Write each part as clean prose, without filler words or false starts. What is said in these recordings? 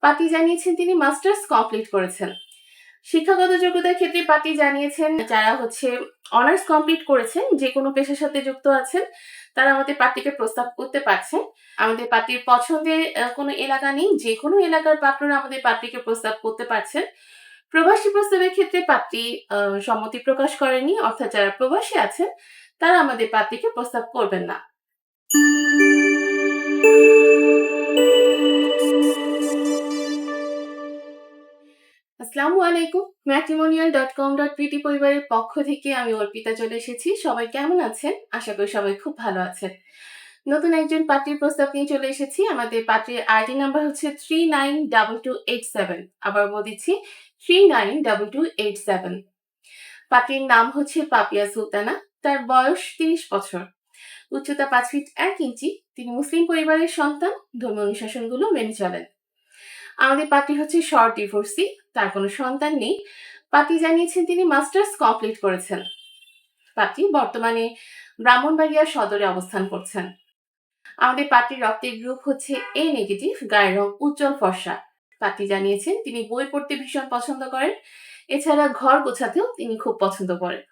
পাত্রী জানিয়েছেন তিনি মাস্টার্স কমপ্লিট করেছেন। শিক্ষাগত যোগ্যতার ক্ষেত্রে পাত্রী জানিয়েছেন যারা অনার্স কমপ্লিট করেছেন, যে কোনো পেশার সাথে যুক্ত আছেন, তারা আমাদের পাত্রীকে প্রস্তাব করতে পারছেন। আমাদের পাত্রীর পছন্দের কোনো এলাকা নেই, যে কোনো এলাকার পাত্ররা আমাদের পাত্রীকে প্রস্তাব করতে পারছেন। প্রবাসী প্রস্তাবের ক্ষেত্রে পাত্রী সম্মতি প্রকাশ করেনি, অর্থাৎ যারা প্রবাসী আছেন তারা আমাদের পাত্রীকে প্রস্তাব করবেন না। আসসালামু আলাইকুম। matrimonial.com.pt পরিবারের পক্ষ থেকে আমি অর্পিতা চলে এসেছি। সবাই কেমন আছেন? আশা করি সবাই খুব ভালো আছেন। নতুন একজন পাত্রীর প্রস্তাব নিয়ে চলে এসেছি। আমাদের পাত্রীর আইডি নাম্বার হচ্ছে 392287। আবার বলে দিচ্ছি 392287। পাত্রীর নাম হচ্ছে পাপিয়া সুলতানা। তার বয়স 30 বছর। উচ্চতা 5 ফিট 1 ইঞ্চি। তিনি মুসলিম পরিবারের সন্তান। ধর্মীয় অনুশাসনগুলো মেনে চলেন। আমাদের পাত্রী হচ্ছে শর্ট ডিভোর্সি, তার কোনো সন্তান নেই। পাত্রী জানিয়েছেন তিনি মাস্টার্স কমপ্লিট করেছেন। পাত্রী বর্তমানে ব্রাহ্মণবাড়িয়া সদরে অবস্থান করছেন। আমাদের পাত্রীর রক্তের গ্রুপ হচ্ছে এ নেগেটিভ, গায়ের রং উজ্জ্বল ফর্সা। পাত্রী জানিয়েছেন তিনি বই পড়তে ভীষণ পছন্দ করেন, এছাড়া ঘর গোছাতেও তিনি খুব পছন্দ করেন।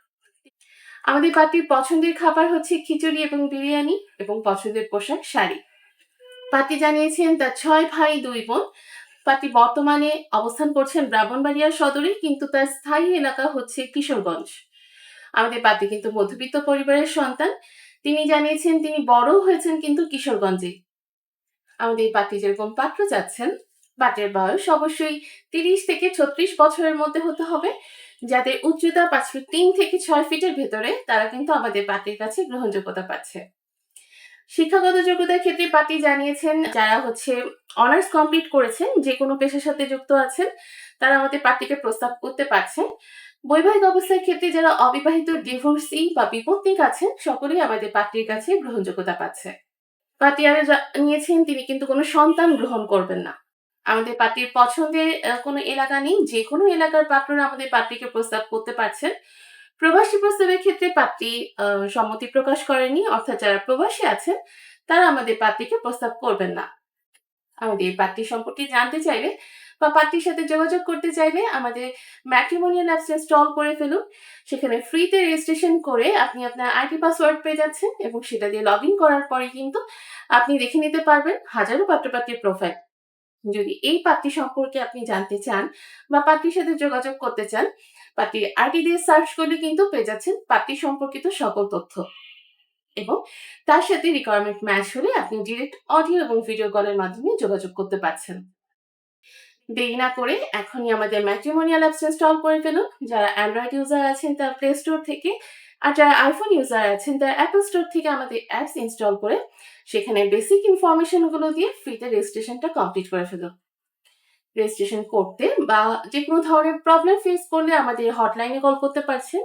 আমাদের পাত্রীর পছন্দের খাবার হচ্ছে খিচুড়ি এবং বিরিয়ানি, এবং পছন্দের পোশাক শাড়ি। পাত্রী জানিয়েছেন তার 6 ভাই 2 বোন। পাত্রী বর্তমানে অবস্থান করছেন ব্রাহ্মণবাড়িয়া সদরে, কিন্তু তার স্থায়ী এলাকা হচ্ছে কিশোরগঞ্জ। আমাদের পাত্রী কিন্তু মধ্যবিত্ত পরিবারের সন্তান। তিনি জানিয়েছেন তিনি বড় হয়েছেন কিন্তু কিশোরগঞ্জে। আমাদের পাত্রী যেরকম পাত্র চাচ্ছেন, পাত্রের বয়স অবশ্যই 30 থেকে 36 বছরের মধ্যে হতে হবে। যাদের উচ্চতা 5 ফিট 3 থেকে 6 ফিটের ভেতরে, তারা কিন্তু আমাদের পাত্রীর কাছে গ্রহণযোগ্যতা পাচ্ছে। শিক্ষাগত যোগ্যতার ক্ষেত্রে পাত্রী জানিয়েছেন যারা অনার্স কমপ্লিট করেছেন, যে কোনো পেশার সাথে যুক্ত আছেন, তারা আমাদের পাত্রীকে প্রস্তাব করতে পারছেন। বৈবাহিক অবস্থার ক্ষেত্রে যারা অবিবাহিত, ডিভোর্সি বা বিপত্নিক আছেন, সকলেই আমাদের পাত্রীর কাছে গ্রহণযোগ্যতা পাচ্ছে। পাত্রী আরো জানিয়েছেন তিনি কিন্তু কোনো সন্তান গ্রহণ করবেন না। আমাদের পাত্রীর পছন্দের কোনো এলাকা নেই, যে কোনো এলাকার পাত্ররা আমাদের পাত্রীকে প্রস্তাব করতে পারছেন। প্রবাসী প্রস্তাবের ক্ষেত্রে পাত্রী সম্মতি প্রকাশ করেনি, অর্থাৎ যারা প্রবাসী আছেন তারা আমাদের পাত্রীকে প্রস্তাব করবেন না। আমাদের পাত্রী সম্পর্কে জানতে চাইলে বা পাত্রীর সাথে যোগাযোগ করতে চাইলে আমাদের ম্যাট্রিমোনিয়াল অ্যাপস ইনস্টল করে ফেলুন। সেখানে ফ্রিতে রেজিস্ট্রেশন করে আপনি আপনার আইডি পাসওয়ার্ড পেয়ে যাচ্ছেন, এবং সেটা দিয়ে লগ ইন করার পরে কিন্তু আপনি দেখে নিতে পারবেন হাজারো পাত্রপাত্রীর প্রোফাইল। যদি এই পাত্রী সম্পর্কে আপনি জানতে চান বা পাত্রীর সাথে যোগাযোগ করতে চান, পাত্রীর আইডি দিয়ে সার্চ করলে কিন্তু পেয়ে যাচ্ছেন পাত্রী সম্পর্কিত সকল তথ্য, এবং তার সাথে রিকোয়ারমেন্ট ম্যাচ হলে আপনি ডিরেক্ট অডিও এবং ভিডিও কলের মাধ্যমে যোগাযোগ করতে পারছেন। দেরি না করে এখনই আমাদের ম্যাট্রিমোনিয়াল অ্যাপস ইনস্টল করে ফেলুন। যারা অ্যান্ড্রয়েড ইউজার আছেন তারা প্লে স্টোর থেকে, আর যারা আইফোন ইউজার আছেন তারা অ্যাপল স্টোর থেকে আমাদের অ্যাপস ইনস্টল করে সেখানে বেসিক ইনফরমেশনগুলো দিয়ে ফ্রিতে রেজিস্ট্রেশনটা কমপ্লিট করে ফেলুন। রেজিস্ট্রেশন করতে বা যে কোনো ধরনের প্রবলেম ফেস করলে আমাদের হটলাইনে কল করতে পারছেন,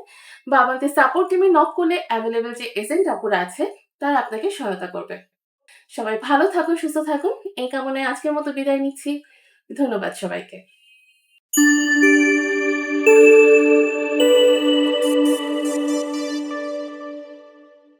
বা আমাদের সাপোর্ট টিমে নক করলে অ্যাভেলেবল যে এজেন্ট আপুরা আছে তারা আপনাকে সহায়তা করবে। সবাই ভালো থাকুন, সুস্থ থাকুন, এই কামনায় আজকের মতো বিদায় নিচ্ছি। ধন্যবাদ সবাইকে।